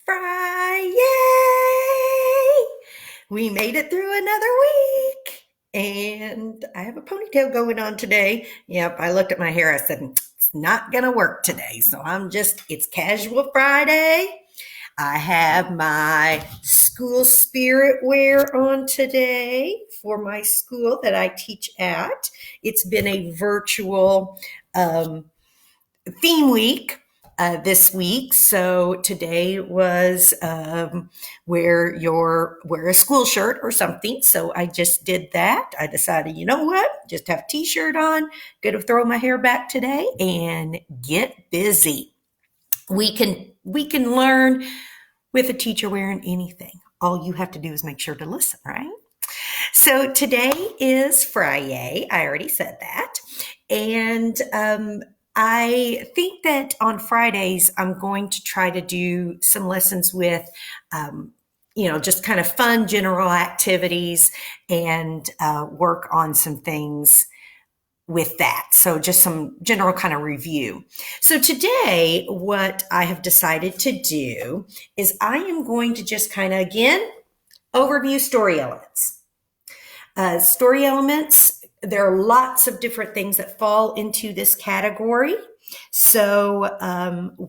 Friday! Yay! We made it through another week. And I have a ponytail going on today. Yep, I looked at my hair. I said, it's not going to work today. So it's casual Friday. I have my school spirit wear on today for my school that I teach at. It's been a virtual theme week this week. So today was wear a school shirt or something. So I just did that. I decided, you know what? Just have a t-shirt on, gonna throw my hair back today and get busy. We can learn with a teacher wearing anything. All you have to do is make sure to listen, right? So today is Friday. I already said that. And I think that on Fridays, I'm going to try to do some lessons with, just kind of fun general activities and work on some things with that. So just some general kind of review. So today, what I have decided to do is I am going to just kind of, again, overview story elements. Story elements, there are lots of different things that fall into this category. So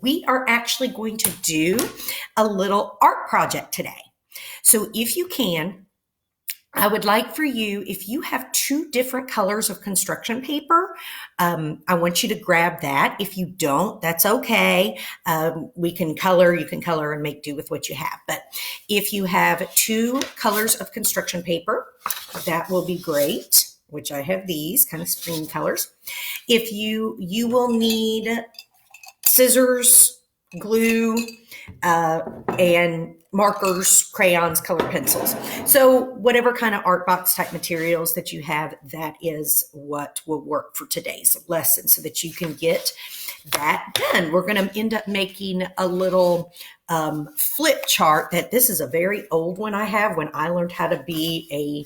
we are actually going to do a little art project today. So if you can, I would like for you, if you have two different colors of construction paper, I want you to grab that. If you don't, that's okay. You can color and make do with what you have. But if you have two colors of construction paper, that will be great, which I have these kind of spring colors. If you will need scissors, glue, and markers, crayons, colored pencils. So whatever kind of art box type materials that you have, that is what will work for today's lesson so that you can get that done. We're going to end up making a little flip chart. This is a very old one I have when I learned how to be a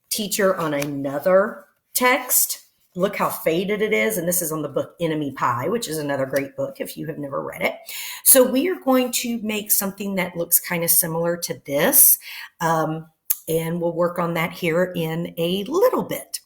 teacher on another text. Look how faded it is. And this is on the book Enemy Pie, which is another great book if you have never read it. So we are going to make something that looks kind of similar to this. And we'll work on that here in a little bit.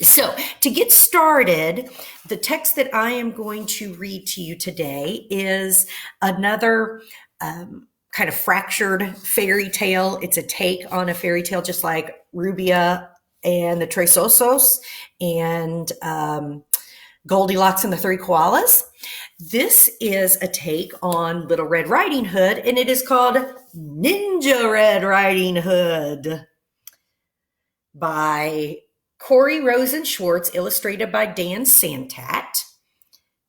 So to get started, the text that I am going to read to you today is another kind of fractured fairy tale. It's a take on a fairy tale, just like Rubia and the Tres Osos and Goldilocks and the Three Koalas. This is a take on Little Red Riding Hood, and it is called Ninja Red Riding Hood by Corey Rosen Schwartz, illustrated by Dan Santat.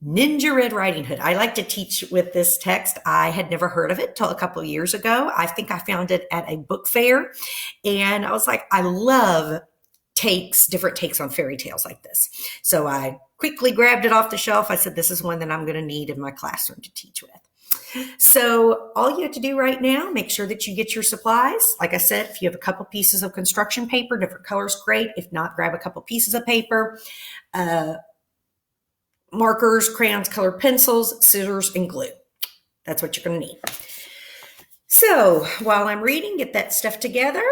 Ninja Red Riding Hood. I like to teach with this text. I had never heard of it till a couple of years ago. I think I found it at a book fair, and I was like, I love different takes on fairy tales like this. So I quickly grabbed it off the shelf. I said, this is one that I'm going to need in my classroom to teach with. So all you have to do right now, make sure that you get your supplies. Like I said, if you have a couple pieces of construction paper, different colors, great. If not, grab a couple pieces of paper, markers, crayons, colored pencils, scissors, and glue. That's what you're going to need. So while I'm reading, get that stuff together.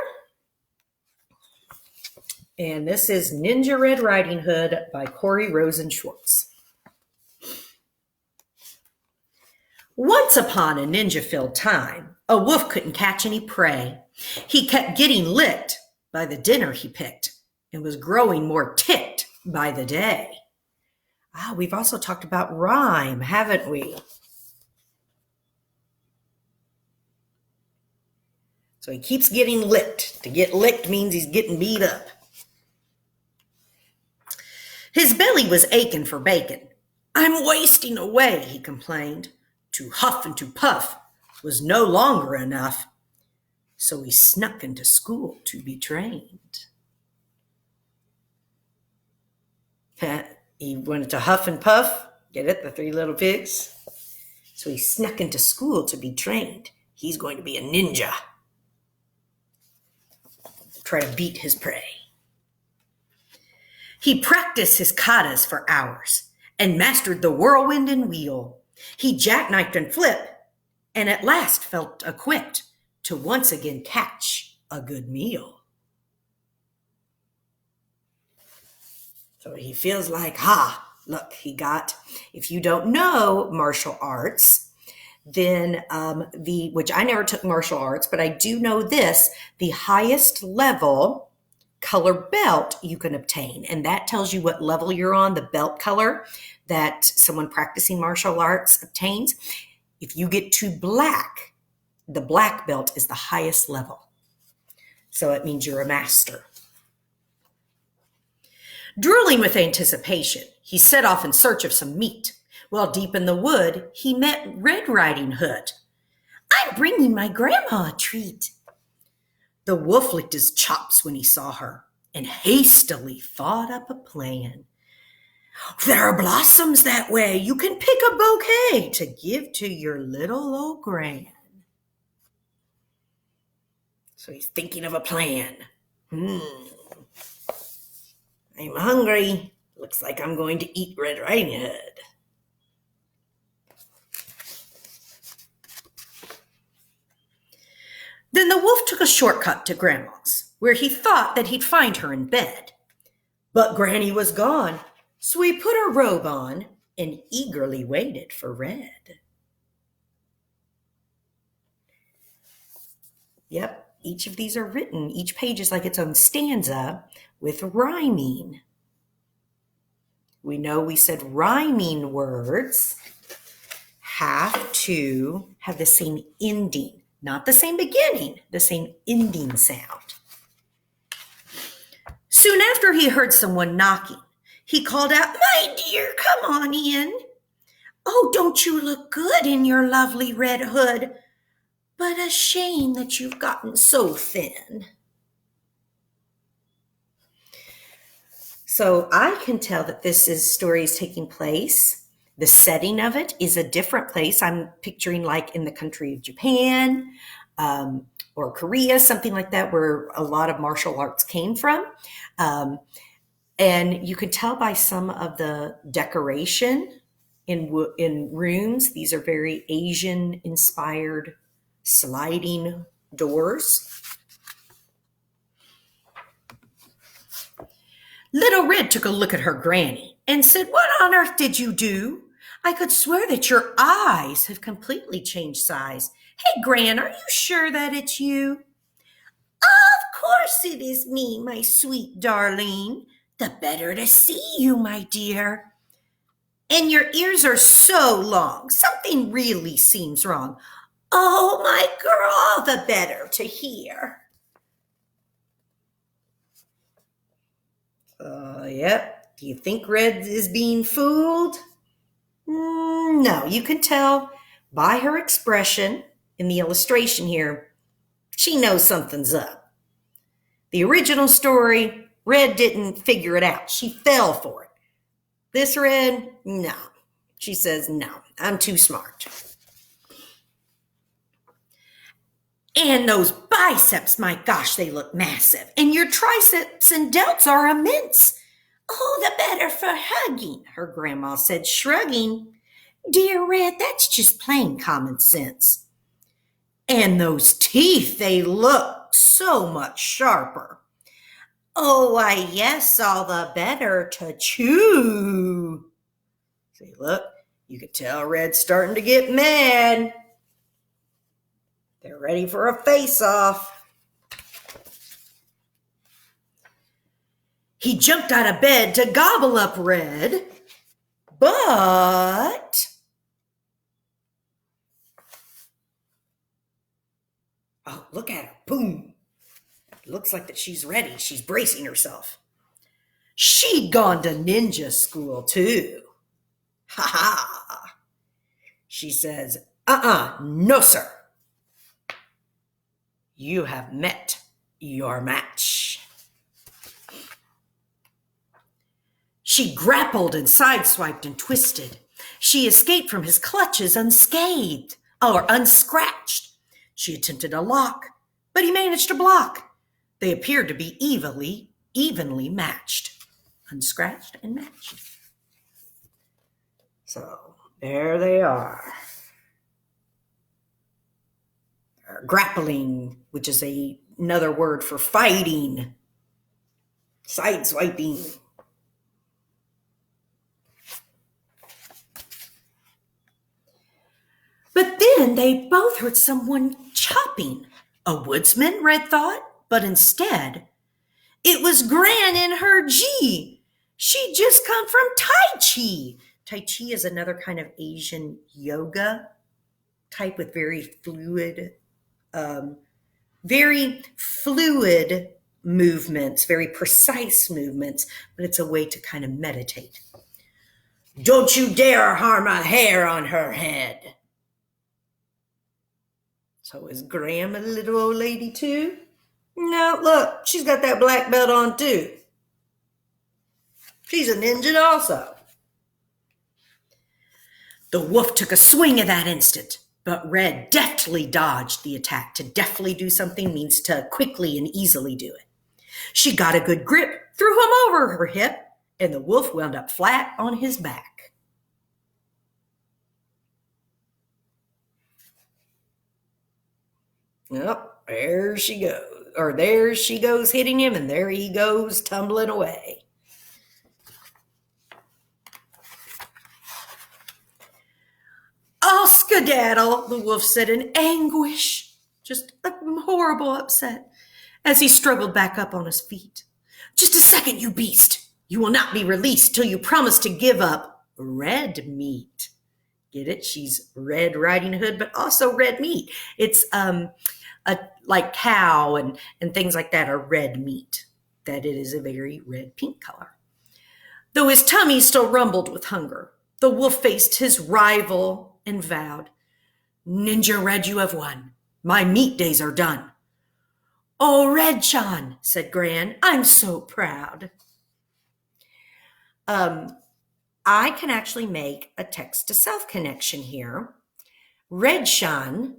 And this is Ninja Red Riding Hood by Corey Rosen Schwartz. Once upon a ninja-filled time, a wolf couldn't catch any prey. He kept getting licked by the dinner he picked and was growing more ticked by the day. We've also talked about rhyme, haven't we? So he keeps getting licked. To get licked means he's getting beat up. His belly was aching for bacon. I'm wasting away, he complained. To huff and to puff was no longer enough. So he snuck into school to be trained. He wanted to huff and puff. Get it? The three little pigs. So he snuck into school to be trained. He's going to be a ninja. Try to beat his prey. He practiced his katas for hours and mastered the whirlwind and wheel. He jackknifed and flipped and at last felt equipped to once again catch a good meal. So he feels like, look, if you don't know martial arts, then which I never took martial arts, but I do know this, the highest level color belt you can obtain. And that tells you what level you're on, the belt color that someone practicing martial arts obtains. If you get to black, the black belt is the highest level. So it means you're a master. Drooling with anticipation, he set off in search of some meat. While deep in the wood, he met Red Riding Hood. "I'm bringing my grandma a treat." The wolf licked his chops when he saw her and hastily thought up a plan. "There are blossoms that way. You can pick a bouquet to give to your little old gran." So he's thinking of a plan. I'm hungry. Looks like I'm going to eat Red Riding Hood. Then the wolf took a shortcut to Grandma's, where he thought that he'd find her in bed. But Granny was gone, so he put her robe on and eagerly waited for Red. Yep, each of these are written. Each page is like its own stanza with rhyming. We know we said rhyming words have to have the same ending, not the same beginning, the same ending sound. Soon after he heard someone knocking, he called out, "My dear, come on in. Oh, don't you look good in your lovely red hood? But a shame that you've gotten so thin." So I can tell that story is taking place. The setting of it is a different place. I'm picturing like in the country of Japan or Korea, something like that, where a lot of martial arts came from. And you can tell by some of the decoration in rooms. These are very Asian-inspired sliding doors. Little Red took a look at her granny and said, "What on earth did you do? I could swear that your eyes have completely changed size. Hey, Gran, are you sure that it's you?" "Of course it is me, my sweet darling. The better to see you, my dear. And your ears are so long. Something really seems wrong. Oh, my girl, all the better to hear." Yep. Do you think Red is being fooled? No, you can tell by her expression in the illustration here. She knows something's up. The original story, Red didn't figure it out. She fell for it. This Red, no. She says, "No, I'm too smart." "And those biceps, my gosh, they look massive. And your triceps and delts are immense. Oh, the better for hugging," her grandma said, shrugging. "Dear Red, that's just plain common sense. And those teeth, they look so much sharper. Oh, why, yes, all the better to chew." See, look, you could tell Red's starting to get mad. They're ready for a face-off. He jumped out of bed to gobble up Red, but oh, look at her. Boom. Looks like that she's ready. She's bracing herself. She'd gone to ninja school too. Ha ha. She says, no, sir. You have met your match. She grappled and sideswiped and twisted. She escaped from his clutches unscathed or unscratched. She attempted a lock, but he managed to block. They appeared to be evenly matched, unscratched and matched. So there they are. grappling, which is another word for fighting, sideswiping. But then they both heard someone chopping. A woodsman, Red thought, but instead, it was Gran in her G. She'd just come from Tai Chi. Tai Chi is another kind of Asian yoga type with very fluid movements, very precise movements, but it's a way to kind of meditate. Don't you dare harm a hair on her head. So is Graham a little old lady too? No, look, she's got that black belt on too. She's a ninja also. The wolf took a swing at that instant, but Red deftly dodged the attack. To deftly do something means to quickly and easily do it. She got a good grip, threw him over her hip, and the wolf wound up flat on his back. Oh, there she goes hitting him, and there he goes tumbling away. "I'll skedaddle," the wolf said in anguish, just a horrible upset, as he struggled back up on his feet. "Just a second, you beast. You will not be released till you promise to give up red meat." Get it? She's Red Riding Hood, but also red meat. It's like cow and things like that are red meat, that it is a very red pink color. Though his tummy still rumbled with hunger, the wolf faced his rival and vowed, "Ninja Red, you have won. My meat days are done." "Oh, Red Chan," said Gran, "I'm so proud." I can actually make a text-to-self connection here. Red Chan,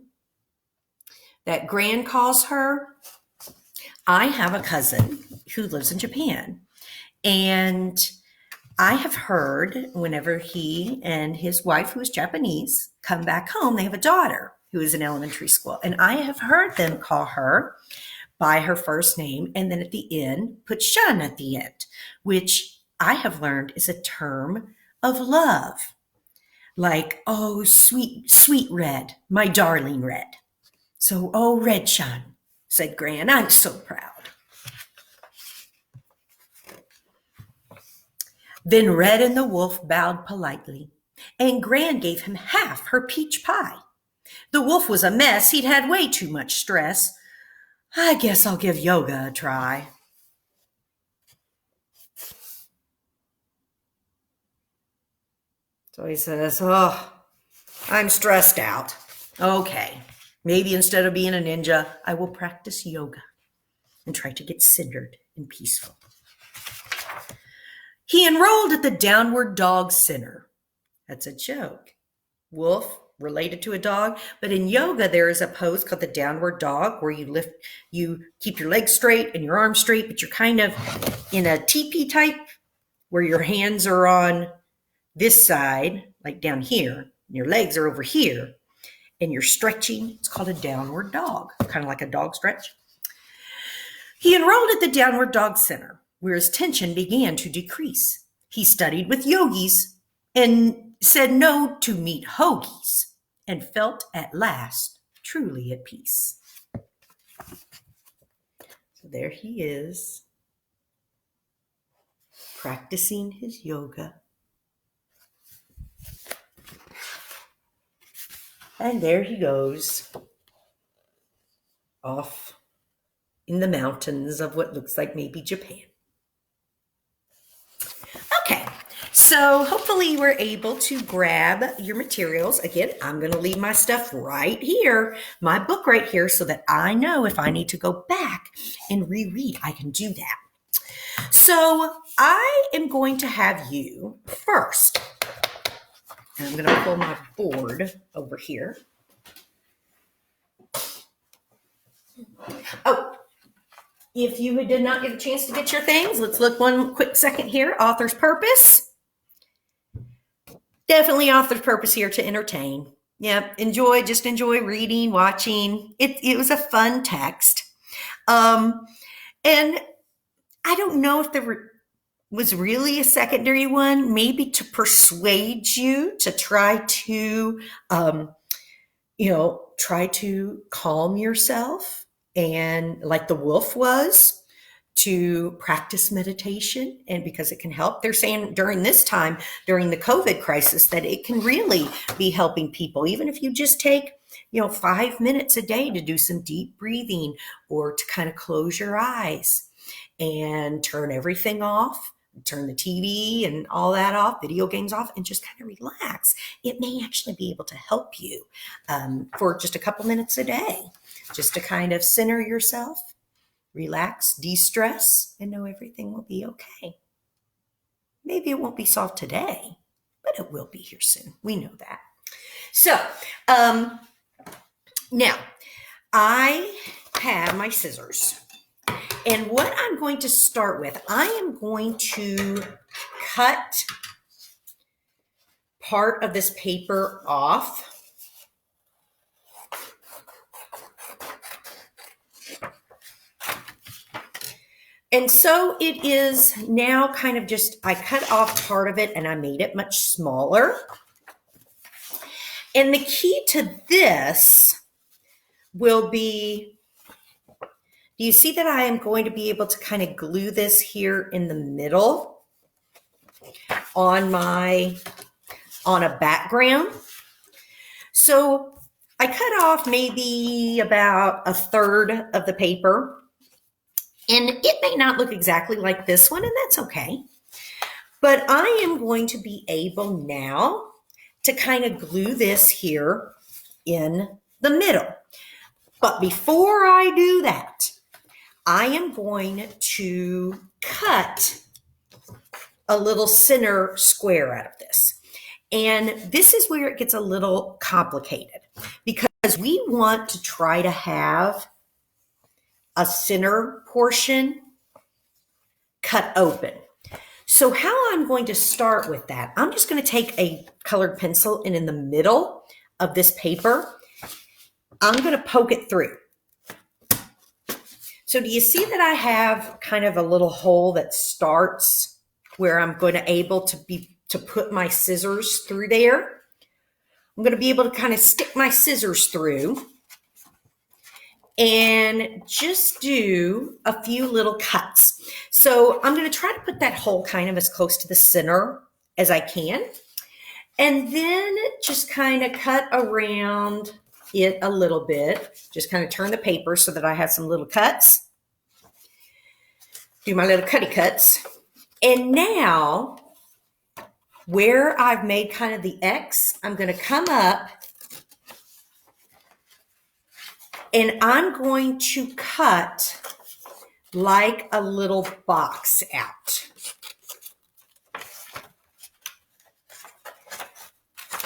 that Gran calls her, I have a cousin who lives in Japan, and I have heard whenever he and his wife, who is Japanese, come back home, they have a daughter who is in elementary school, and I have heard them call her by her first name, and then at the end, put Shun at the end, which I have learned is a term of love. Like, "Oh, sweet, sweet Red, my darling Red." So, "Oh, Red Shun," said Gran, "I'm so proud." Then Red and the wolf bowed politely, and Gran gave him half her peach pie. The wolf was a mess. He'd had way too much stress. "I guess I'll give yoga a try." So he says, "Oh, I'm stressed out. Okay, maybe instead of being a ninja, I will practice yoga and try to get centered and peaceful." He enrolled at the Downward Dog Center. That's a joke. Wolf related to a dog, but in yoga there is a pose called the downward dog where you keep your legs straight and your arms straight, but you're kind of in a teepee type where your hands are on this side, like down here, and your legs are over here, and you're stretching. It's called a downward dog, kind of like a dog stretch. He enrolled at the Downward Dog Center, where his tension began to decrease. He studied with yogis and said no to meat hoagies, and felt at last truly at peace. So there he is, practicing his yoga. And there he goes, off in the mountains of what looks like maybe Japan. Okay, so hopefully you were able to grab your materials. Again, I'm going to leave my stuff right here, my book right here, so that I know if I need to go back and reread, I can do that. So I am going to have you first, and I'm going to pull my board over here. Oh, if you did not get a chance to get your things, let's look one quick second here. Author's purpose. Definitely author's purpose here to entertain. Yeah, just enjoy reading, watching. It was a fun text. And I don't know if was really a secondary one, maybe to persuade you to um, try to calm yourself, and like the wolf was, to practice meditation, and because it can help. They're saying during this time, during the COVID crisis, that it can really be helping people, even if you just take 5 minutes a day to do some deep breathing, or to kind of close your eyes and turn everything off, turn the TV and all that off, video games off, and just kind of relax. It may actually be able to help you for just a couple minutes a day, just to kind of center yourself, relax, de-stress, and know everything will be okay. Maybe it won't be solved today, but it will be here soon. We know that. So now I have my scissors. And what I'm going to start with, I am going to cut part of this paper off. And so it is now kind of just, I cut off part of it and I made it much smaller. And the key to this will be, do you see that I am going to be able to kind of glue this here in the middle on a background? So I cut off maybe about a third of the paper, and it may not look exactly like this one, and that's okay. But I am going to be able now to kind of glue this here in the middle. But before I do that, I am going to cut a little center square out of this. And this is where it gets a little complicated, because we want to try to have a center portion cut open. So how I'm going to start with that, I'm just going to take a colored pencil, and in the middle of this paper, I'm going to poke it through. So do you see that I have kind of a little hole that starts where I'm going to able to put my scissors through there? I'm going to be able to kind of stick my scissors through and just do a few little cuts. So I'm going to try to put that hole kind of as close to the center as I can. And then just kind of cut around it a little bit. Just kind of turn the paper so that I have some little cuts. Do my little cutty cuts. And now, where I've made kind of the X, I'm going to come up and I'm going to cut like a little box out.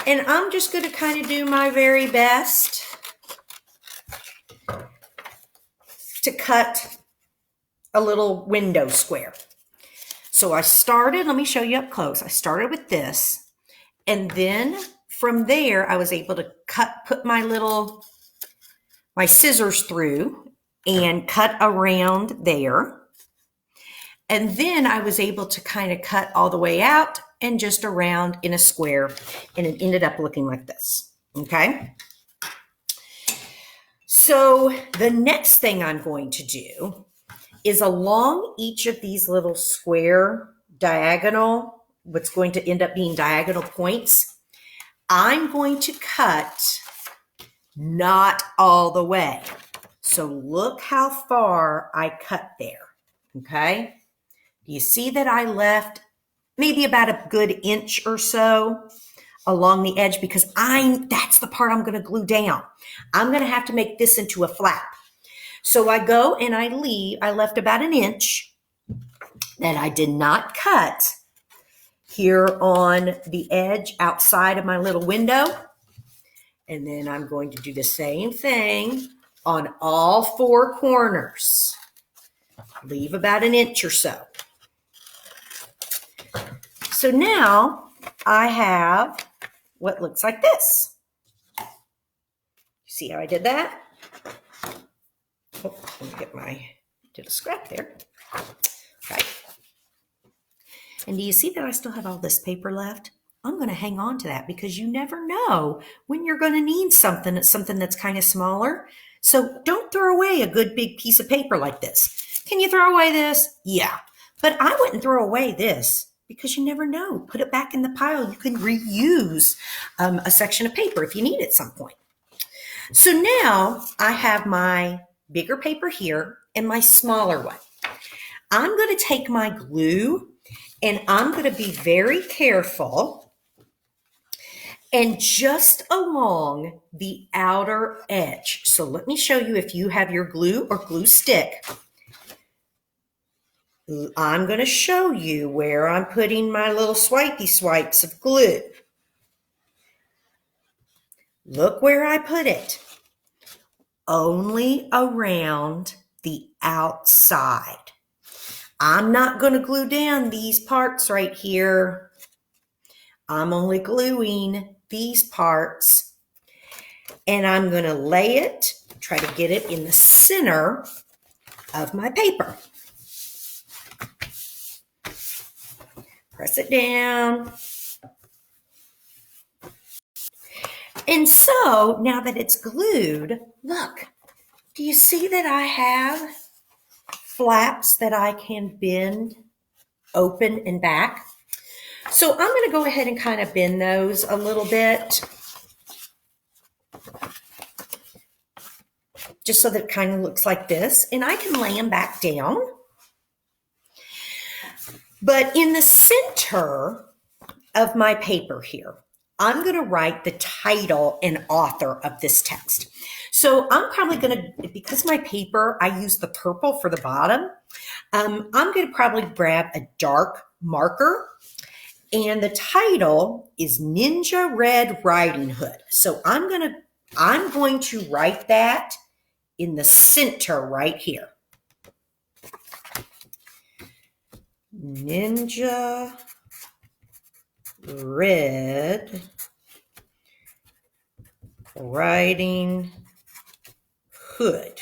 And I'm just going to kind of do my very best to cut a little window square. So I started, let me show you up close. I started with this, and then from there I was able to put my scissors through and cut around there. And then I was able to kind of cut all the way out and just around in a square, and it ended up looking like this. Okay. So the next thing I'm going to do is along each of these little square diagonal, what's going to end up being diagonal points, I'm going to cut not all the way. So look how far I cut there, okay? Do you see that I left maybe about a good inch or so along the edge, because that's the part I'm gonna glue down. I'm gonna have to make this into a flap. So I go and I left about an inch that I did not cut here on the edge outside of my little window. And then I'm going to do the same thing on all four corners. Leave about an inch or so. So now I have what looks like this. See how I did that? Oh, let me did a scrap there. Okay. And do you see that I still have all this paper left? I'm going to hang on to that because you never know when you're going to need something that's kind of smaller. So don't throw away a good big piece of paper like this. Can you throw away this? Yeah. But I wouldn't throw away this because you never know. Put it back in the pile. You can reuse a section of paper if you need it at some point. So now I have my bigger paper here and my smaller one. I'm going to take my glue and I'm going to be very careful and just along the outer edge. So let me show you if you have your glue or glue stick. I'm going to show you where I'm putting my little swipey swipes of glue. Look where I put it. Only around the outside. I'm not going to glue down these parts right here. I'm only gluing these parts. And I'm going to lay it, try to get it in the center of my paper. Press it down. And so now that it's glued, look, do you see that I have flaps that I can bend open and back? So I'm going to go ahead and kind of bend those a little bit, just so that it kind of looks like this, and I can lay them back down. But in the center of my paper here, I'm going to write the title and author of this text. So I'm probably going to, because my paper, I use the purple for the bottom, I'm going to probably grab a dark marker, and the title is Ninja Red Riding Hood. So I'm going to write that in the center right here. Ninja Red Riding Hood.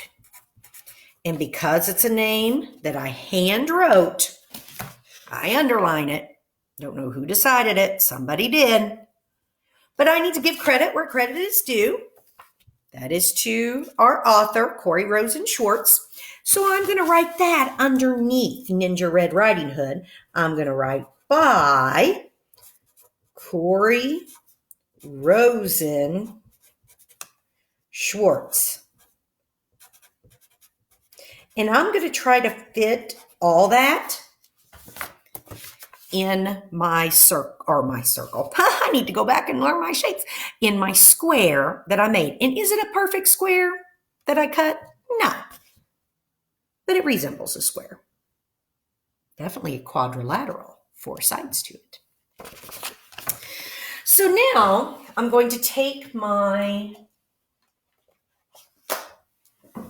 And because it's a name that I hand wrote, I underline it. Don't know who decided it. Somebody did. But I need to give credit where credit is due. That is to our author, Corey Rosen Schwartz. So I'm going to write that underneath Ninja Red Riding Hood. I'm going to write by Corey Rosen Schwartz. And I'm going to try to fit all that in my circle. I need to go back and learn my shapes. In my square that I made. And is it a perfect square that I cut? No. But it resembles a square. Definitely a quadrilateral, 4 sides to it. So now I'm going to take my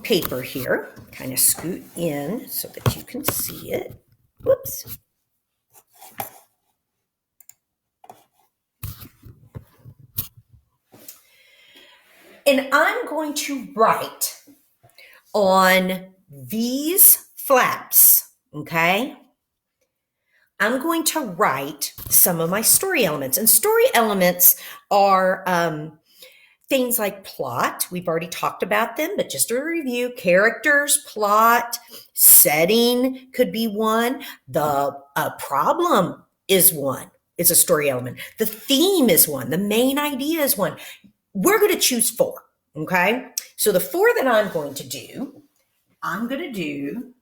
paper here, kind of scoot in so that you can see it. Whoops. And I'm going to write on these flaps, okay? I'm going to write some of my story elements. And story elements are things like plot. We've already talked about them, but just a review. Characters, plot, setting could be one. The problem is one. It's a story element. The theme is one. The main idea is one. We're going to choose 4, okay? So the 4 that I'm going to do, I'm going to do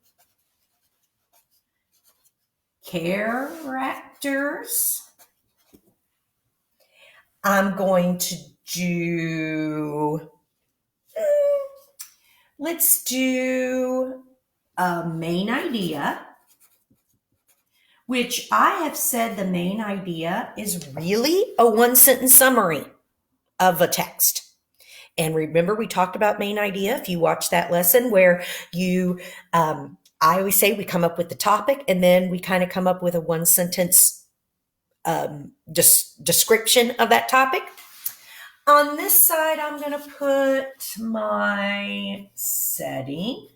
characters. I'm going to do, let's do a main idea, which I have said the main idea is really a 1-sentence summary of a text. And remember, we talked about main idea. If you watch that lesson where you, I always say we come up with the topic and then we kind of come up with a 1-sentence description of that topic. On this side, I'm going to put my setting.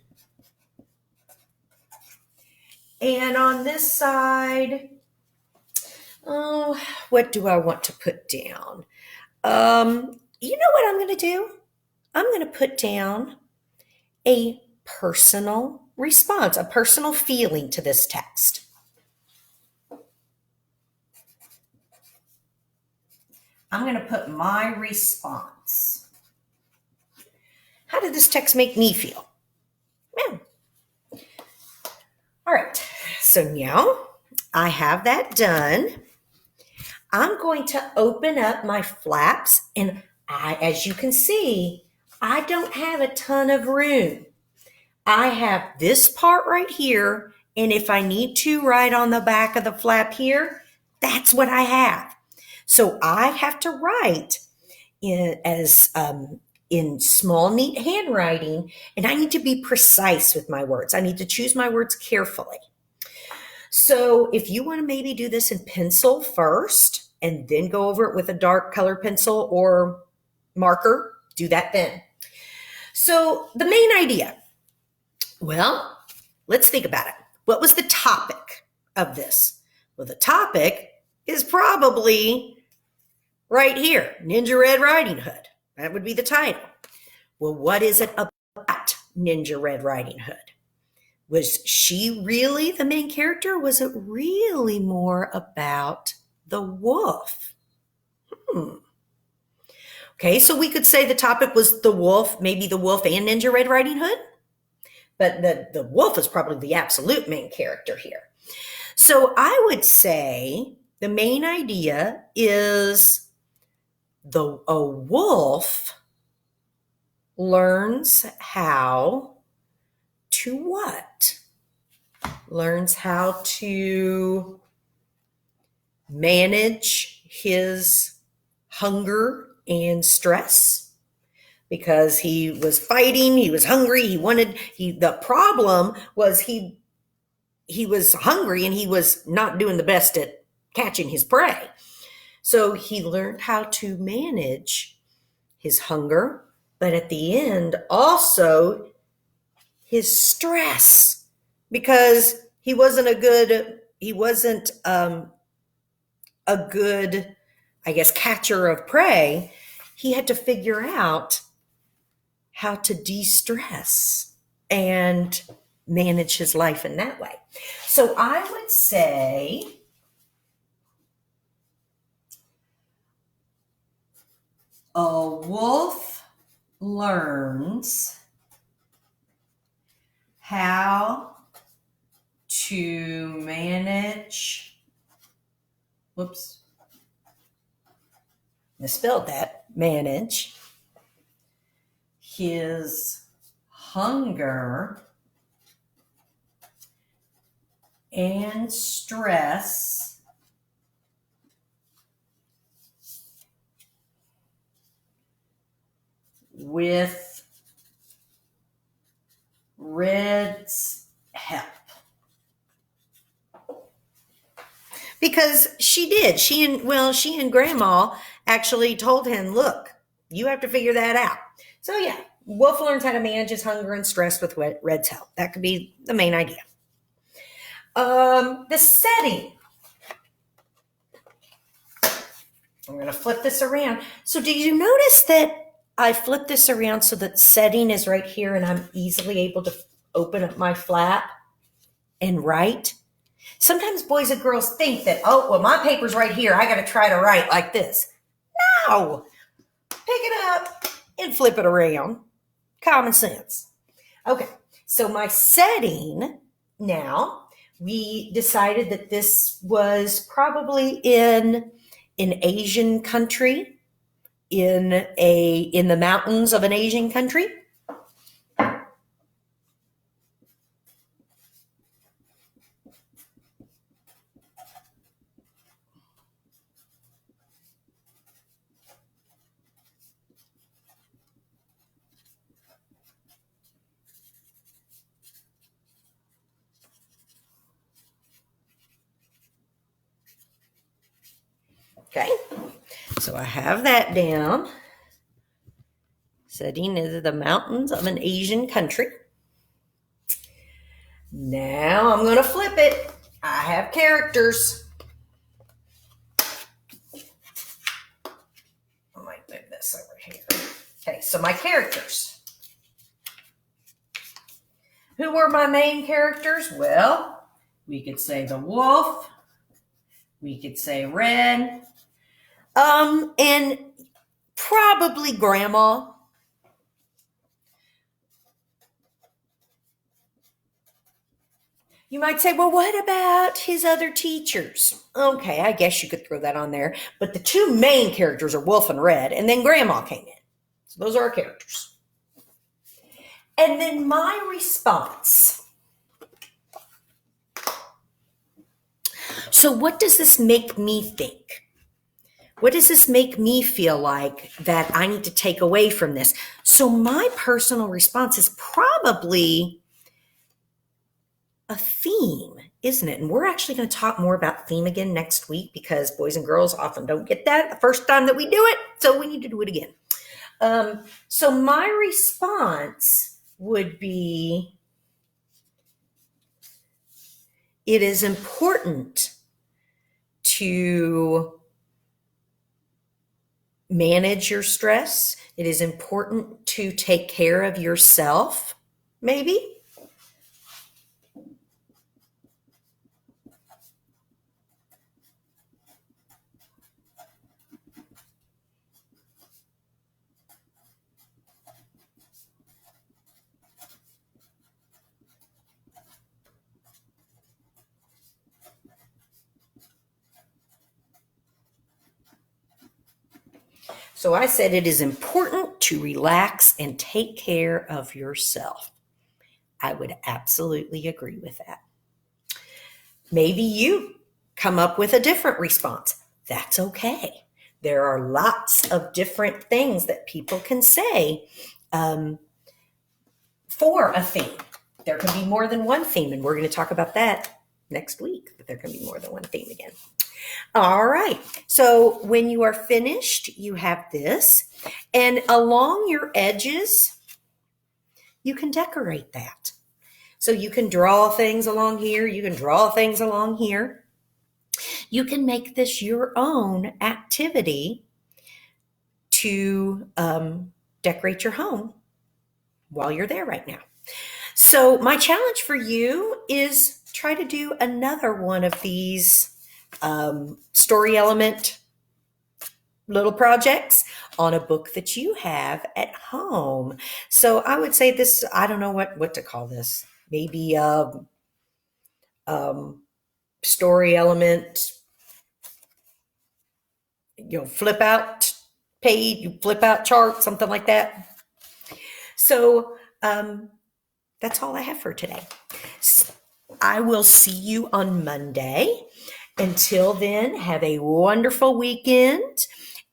And on this side, oh, what do I want to put down? You know what I'm going to do? I'm going to put down a personal response, a personal feeling to this text. I'm going to put my response. How did this text make me feel? Yeah. All right, so now I have that done. I'm going to open up my flaps, and as you can see, I don't have a ton of room. I have this part right here, and if I need to write on the back of the flap here, that's what I have. So I have to write in small, neat handwriting, and I need to be precise with my words. I need to choose my words carefully. So if you want to maybe do this in pencil first and then go over it with a dark color pencil or marker, do that then. So the main idea, well, let's think about it. What was the topic of this? Well, the topic is probably right here, Ninja Red Riding Hood. That would be the title. Well, what is it about Ninja Red Riding Hood? Was she really the main character? Was it really more about the wolf? Okay, so we could say the topic was the wolf, maybe the wolf and Ninja Red Riding Hood. But the wolf is probably the absolute main character here. So I would say the main idea is a wolf learns how to what? Learns how to manage his hunger and stress because he was fighting, he was hungry, the problem was he was hungry and he was not doing the best at catching his prey. So he learned how to manage his hunger, but at the end also his stress, because he wasn't a good, I guess, catcher of prey. He had to figure out how to de-stress and manage his life in that way. So I would say a wolf learns how to manage, misspelled that, manage his hunger and stress with Red's help. Because she did. She and Grandma actually told him, look, you have to figure that out. So yeah, Wolf learns how to manage his hunger and stress with Red's help. That could be the main idea. The setting. I'm going to flip this around. So did you notice that I flipped this around so that setting is right here and I'm easily able to open up my flap and write? Sometimes boys and girls think that, oh, well, my paper's right here. I got to try to write like this. No. Pick it up and flip it around. Common sense. Okay, so my setting now, we decided that this was probably in an Asian country, in the mountains of an Asian country. Okay, so I have that down. Setting is the mountains of an Asian country. Now I'm going to flip it. I have characters. I might move this over here. Okay, so my characters. Who were my main characters? Well, we could say the wolf. We could say Red. And probably Grandma. You might say, well, what about his other teachers? Okay, I guess you could throw that on there. But the two main characters are Wolf and Red, and then Grandma came in. So those are our characters. And then my response. So what does this make me think? What does this make me feel like that I need to take away from this? So my personal response is probably a theme, isn't it? And we're actually going to talk more about theme again next week because boys and girls often don't get that the first time that we do it. So we need to do it again. So my response would be, it is important to manage your stress. It is important to take care of yourself, maybe. So I said it is important to relax and take care of yourself. I would absolutely agree with that. Maybe you come up with a different response. That's okay. There are lots of different things that people can say for a theme. There can be more than one theme, and we're going to talk about that next week, that there can be more than one theme again. All right. So when you are finished, you have this, and along your edges, you can decorate that. So you can draw things along here. You can draw things along here. You can make this your own activity to decorate your home while you're there right now. So my challenge for you is try to do another one of these story element little projects on a book that you have at home. So I would say this, I don't know what to call this. Maybe story element, flip out page, flip out chart, something like that. So that's all I have for today. I will see you on Monday. Until then, have a wonderful weekend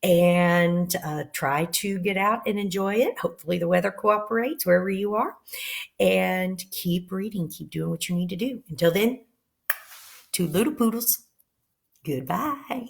and try to get out and enjoy it. Hopefully the weather cooperates wherever you are. And keep reading. Keep doing what you need to do. Until then, two little poodles. Goodbye.